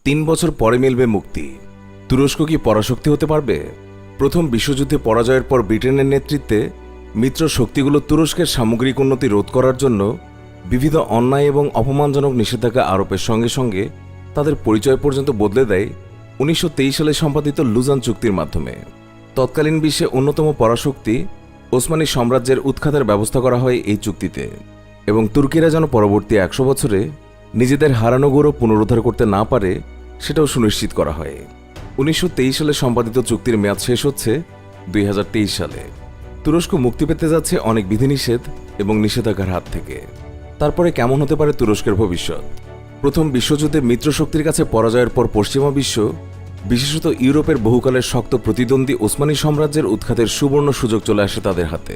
3 বছর পরে মিলবে মুক্তি। তুরস্ক কি পরাশক্তি হতে পারবে? প্রথম বিশ্বযুদ্ধে পরাজয়ের পর ব্রিটেনের নেতৃত্বে মিত্র শক্তিগুলো তুরস্কের সামগ্রিক উন্নতি রোধ করার জন্য বিবিধ অন্যায় এবং অপমানজনক নিষেধাজ্ঞা আরোপের সঙ্গে সঙ্গে তাদের পরিচয় পর্যন্ত বদলে দেয় 1923 সালে সম্পাদিত লুজান চুক্তির মাধ্যমে। তৎকালীন বিশ্বে অন্যতম পরাশক্তি ওসমানী সাম্রাজ্যের উৎখাতের ব্যবস্থা করা হয় এই চুক্তিতে, এবং তুর্কিরা যেন পরবর্তী 100 বছরে নিজেদের হারানো গৌরব পুনরুদ্ধার করতে না পারে সেটাও সুনিশ্চিত করা হয়। 1923 সালে সম্পাদিত চুক্তির মেয়াদ শেষ হচ্ছে 2023 সালে। তুরস্ক মুক্তি পেতে যাচ্ছে অনেক বিধিনিষেধ এবং নিষেধাজ্ঞার হাত থেকে। তারপরে কেমন হতে পারে তুরস্কের ভবিষ্যৎ? প্রথম বিশ্বযুদ্ধে মিত্রশক্তির কাছে পরাজয়ের পর পশ্চিমা বিশ্ব, বিশেষত ইউরোপের বহুকালের শক্ত প্রতিদ্বন্দ্বী ওসমানী সাম্রাজ্যের উৎখাতের সুবর্ণ সুযোগ চলে আসে তাদের হাতে।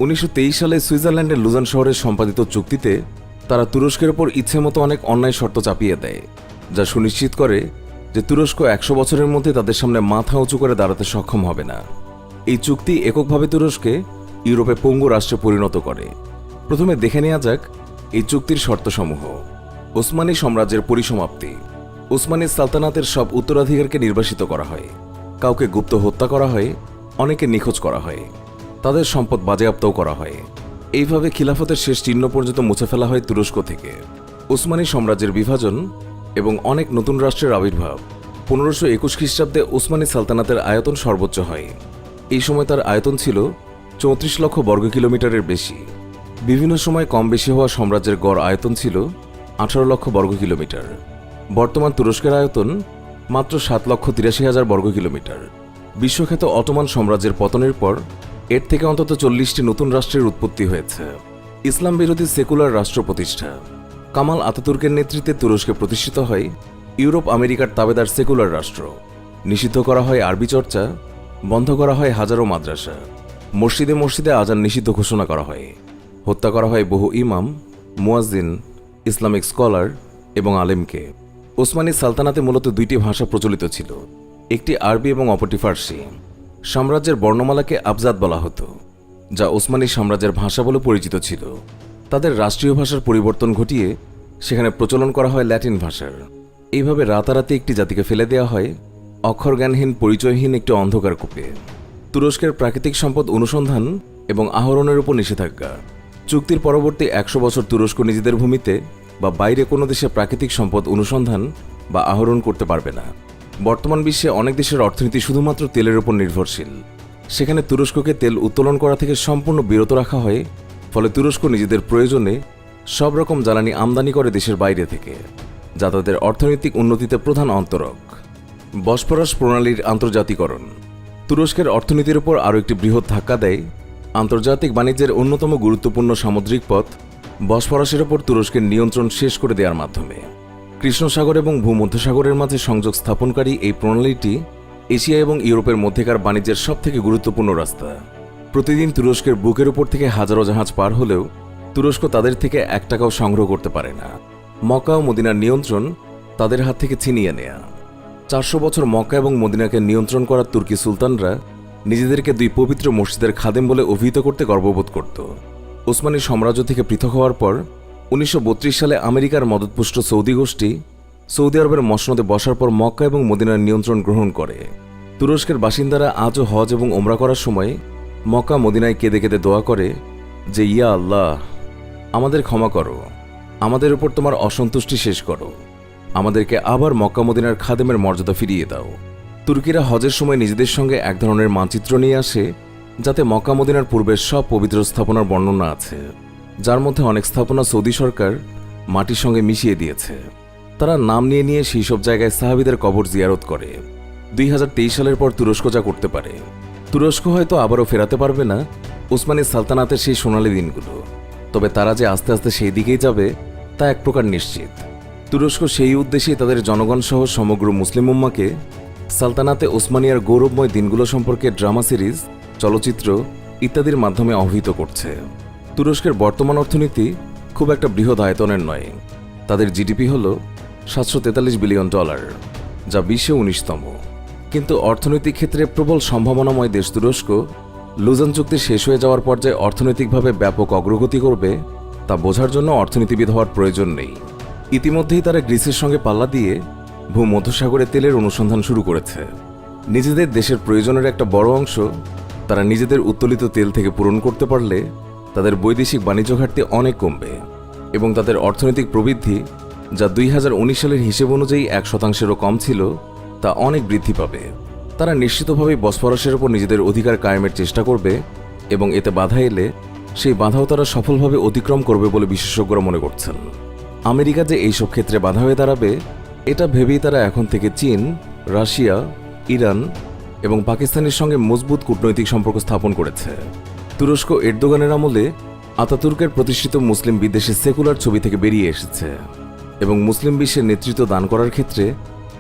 1923 সালে সুইজারল্যান্ডের লুজান শহরে সম্পাদিত চুক্তিতে তারা তুরস্কের ওপর ইচ্ছেমতো অনেক অন্যায় শর্ত চাপিয়ে দেয়, যা সুনিশ্চিত করে যে তুরস্ক 100 বছরের মধ্যে তাদের সামনে মাথা উঁচু করে দাঁড়াতে সক্ষম হবে না। এই চুক্তি এককভাবে তুরস্কে ইউরোপে পঙ্গু রাষ্ট্রে পরিণত করে। প্রথমে দেখে নেওয়া যাক এই চুক্তির শর্তসমূহ। ওসমানী সাম্রাজ্যের পরিসমাপ্তি। ওসমানী সালতানাতের সব উত্তরাধিকারকে নির্বাসিত করা হয়, কাউকে গুপ্ত হত্যা করা হয়, অনেকে নিখোঁজ করা হয়, তাদের সম্পদ বাজেয়াপ্তও করা হয়। এইভাবে খিলাফতের শেষ চিহ্ন পর্যন্ত মুছে ফেলা হয় তুরস্ক থেকে। ওসমানী সাম্রাজ্যের বিভাজন এবং অনেক নতুন রাষ্ট্রের আবির্ভাব। 1521 খ্রিস্টাব্দে ওসমানী সালতানাতের আয়তন সর্বোচ্চ হয়। এই সময় তার আয়তন ছিল 34 লক্ষ বর্গ কিলোমিটারের বেশি। বিভিন্ন সময় কম বেশি হওয়া সাম্রাজ্যের গড় আয়তন ছিল 18 লক্ষ বর্গ কিলোমিটার। বর্তমান তুরস্কের আয়তন মাত্র 7,83,000 বর্গ কিলোমিটার। বিশ্বখ্যাত অটোমান সাম্রাজ্যের পতনের পর এর থেকে অন্তত 40টি নতুন রাষ্ট্রের উৎপত্তি হয়েছে। ইসলাম বিরোধী সেকুলার রাষ্ট্র প্রতিষ্ঠা। কামাল আতাতুর্কের নেতৃত্বে তুরস্কে প্রতিষ্ঠিত হয় ইউরোপ আমেরিকার তাবেদার সেকুলার রাষ্ট্র। নিষিদ্ধ করা হয় আরবি চর্চা, বন্ধ করা হয় হাজারো মাদ্রাসা, মসজিদে মসজিদে আজান নিষিদ্ধ ঘোষণা করা হয়, হত্যা করা হয় বহু ইমাম, মুয়াজ্জিন, ইসলামিক স্কলার এবং আলেমকে। ওসমানী সালতানাতে মূলত 2টি ভাষা প্রচলিত ছিল, একটি আরবি এবং অপরটি ফার্সি। সাম্রাজ্যের বর্ণমালাকে আবজাদ বলা হতো, যা ওসমানী সাম্রাজ্যের ভাষা বলে পরিচিত ছিল। তাদের রাষ্ট্রীয় ভাষার পরিবর্তন ঘটিয়ে সেখানে প্রচলন করা হয় ল্যাটিন ভাষার। এইভাবে রাতারাতি একটি জাতিকে ফেলে দেওয়া হয় অক্ষরজ্ঞানহীন, পরিচয়হীন একটি অন্ধকার কূপে। তুরস্কের প্রাকৃতিক সম্পদ অনুসন্ধান এবং আহরণের উপর নিষেধাজ্ঞা। চুক্তির পরবর্তী 100 বছর তুরস্ক নিজেদের ভূমিতে বা বাইরে কোনো দেশে প্রাকৃতিক সম্পদ অনুসন্ধান বা আহরণ করতে পারবে না। বর্তমান বিশ্বে অনেক দেশের অর্থনীতি শুধুমাত্র তেলের উপর নির্ভরশীল। সেখানে তুরস্ককে তেল উত্তোলন করা থেকে সম্পূর্ণ বিরত রাখা হয়, ফলে তুরস্ক নিজেদের প্রয়োজনে সব রকম জ্বালানি আমদানি করে দেশের বাইরে থেকে, যা তাদের অর্থনৈতিক উন্নতিতে প্রধান অন্তরক। বসফরাস প্রণালীর আন্তর্জাতিকরণ। তুরস্কের অর্থনীতির উপর আরও একটি বৃহৎ ধাক্কা দেয় আন্তর্জাতিক বাণিজ্যের অন্যতম গুরুত্বপূর্ণ সামুদ্রিক পথ বসফরাসের ওপর তুরস্কের নিয়ন্ত্রণ শেষ করে দেওয়ার মাধ্যমে। কৃষ্ণসাগর এবং ভূমধ্যসাগরের মাঝে সংযোগ স্থাপনকারী এই প্রণালীটি এশিয়া এবং ইউরোপের মধ্যেকার বাণিজ্যের সবথেকে গুরুত্বপূর্ণ রাস্তা। প্রতিদিন তুরস্কের বুকের উপর থেকে হাজারো জাহাজ পার হলেও তুরস্ক তাদের থেকে 1 টাকাও সংগ্রহ করতে পারে না। মক্কা ও মদিনার নিয়ন্ত্রণ তাদের হাত থেকে ছিনিয়ে নেয়া। 400 বছর মক্কা এবং মদিনাকে নিয়ন্ত্রণ করা তুর্কি সুলতানরা নিজেদেরকে 2 পবিত্র মসজিদের খাদেম বলে অভিহিত করতে গর্ববোধ করত। ওসমানী সাম্রাজ্য থেকে পৃথক হওয়ার পর 1932 সালে আমেরিকার মদতপুষ্ট সৌদি গোষ্ঠী সৌদি আরবের মসনদে বসার পর মক্কা এবং মদিনার নিয়ন্ত্রণ গ্রহণ করে। তুরস্কের বাসিন্দারা আজও হজ এবং ওমরা করার সময় মক্কা মদিনায় কেঁদে কেঁদে দোয়া করে যে, ইয়া আল্লাহ, আমাদের ক্ষমা করো, আমাদের উপর তোমার অসন্তুষ্টি শেষ করো, আমাদেরকে আবার মক্কা মদিনার খাদেমের মর্যাদা ফিরিয়ে দাও। তুর্কিরা হজের সময় নিজেদের সঙ্গে এক ধরনের মানচিত্র নিয়ে আসে, যাতে মক্কা মদিনার পূর্বের সব পবিত্র স্থাপনার বর্ণনা আছে, যার মধ্যে অনেক স্থাপনা সৌদি সরকার মাটির সঙ্গে মিশিয়ে দিয়েছে। তারা নাম নিয়ে নিয়ে সেই সব জায়গায় সাহাবীদের কবর জিয়ারত করে। 2023 সালের পর তুরস্ক যা করতে পারে, তুরস্ক হয়তো আবারও ফেরাতে পারবে না ওসমানী সালতানাতের সেই সোনালি দিনগুলো, তবে তারা যে আস্তে আস্তে সেই দিকেই যাবে তা এক প্রকার নিশ্চিত। তুরস্ক সেই উদ্দেশ্যেই তাদের জনগণ সহ সমগ্র মুসলিম উম্মাকে সালতানাতে ওসমানিয়ার গৌরবময় দিনগুলো সম্পর্কে ড্রামা সিরিজ, চলচ্চিত্র ইত্যাদির মাধ্যমে অবহিত করছে। তুরস্কের বর্তমান অর্থনীতি খুব একটা বৃহৎ আয়তনের নয়। তাদের জিডিপি হল $743 বিলিয়ন, যা বিশ্বে 19তম। কিন্তু অর্থনৈতিক ক্ষেত্রে প্রবল সম্ভাবনাময় দেশ তুরস্ক লুজান চুক্তি শেষ হয়ে যাওয়ার পর্যায়ে অর্থনৈতিকভাবে ব্যাপক অগ্রগতি করবে তা বোঝার জন্য অর্থনীতিবিদ হওয়ার প্রয়োজন নেই। ইতিমধ্যেই তারা গ্রিসের সঙ্গে পাল্লা দিয়ে ভূমধ্যসাগরে তেলের অনুসন্ধান শুরু করেছে। নিজেদের দেশের প্রয়োজনের একটা বড় অংশ তারা নিজেদের উত্তোলিত তেল থেকে পূরণ করতে পারলে তাদের বৈদেশিক বাণিজ্য ঘাটতি অনেক কমবে এবং তাদের অর্থনৈতিক প্রবৃদ্ধি, যা 2019 সালের হিসেব অনুযায়ী 1%-এরও কম ছিল, তা অনেক বৃদ্ধি পাবে। তারা নিশ্চিতভাবেই বসফরাসের ওপর নিজেদের অধিকার কায়েমের চেষ্টা করবে এবং এতে বাধা এলে সেই বাধাও তারা সফলভাবে অতিক্রম করবে বলে বিশেষজ্ঞরা মনে করছেন। আমেরিকা যে এইসব ক্ষেত্রে বাধা হয়ে দাঁড়াবে, এটা ভেবেই তারা এখন থেকে চীন, রাশিয়া, ইরান এবং পাকিস্তানের সঙ্গে মজবুত কূটনৈতিক সম্পর্ক স্থাপন করেছে। তুরস্ক এরদোগানের আমলে আতাতুর্কের প্রতিষ্ঠিত মুসলিম বিদ্বেষের সেকুলার ছবি থেকে বেরিয়ে এসেছে এবং মুসলিম বিশ্বের নেতৃত্ব দান করার ক্ষেত্রে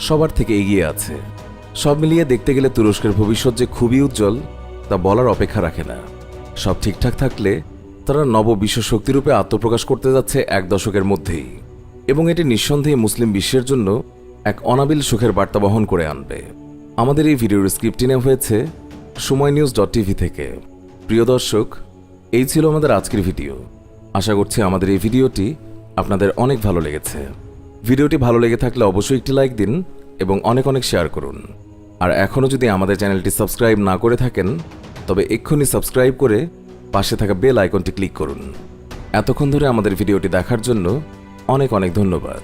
সবার থেকে এগিয়ে আছে। সব মিলিয়ে দেখতে গেলে তুরস্কের ভবিষ্যৎ যে খুবই উজ্জ্বল তা বলার অপেক্ষা রাখে না। সব ঠিকঠাক থাকলে তারা নব বিশ্ব শক্তিরূপে আত্মপ্রকাশ করতে যাচ্ছে 1 দশকের মধ্যেই এবং এটি নিঃসন্দেহে মুসলিম বিশ্বের জন্য এক অনাবিল সুখের বার্তা বহন করে আনবে। আমাদের এই ভিডিওর স্ক্রিপ্টটি নেওয়া হয়েছে সময়নিউজ.tv থেকে। প্রিয় দর্শক, এই ছিল আমাদের আজকের ভিডিও। আশা করছি আমাদের এই ভিডিওটি আপনাদের অনেক ভালো লেগেছে। ভিডিওটি ভালো লেগে থাকলে অবশ্যই একটি লাইক দিন এবং অনেক অনেক শেয়ার করুন। আর এখনও যদি আমাদের চ্যানেলটি সাবস্ক্রাইব না করে থাকেন তবে এক্ষুনি সাবস্ক্রাইব করে পাশে থাকা বেল আইকনটি ক্লিক করুন। এতক্ষণ ধরে আমাদের ভিডিওটি দেখার জন্য অনেক অনেক ধন্যবাদ।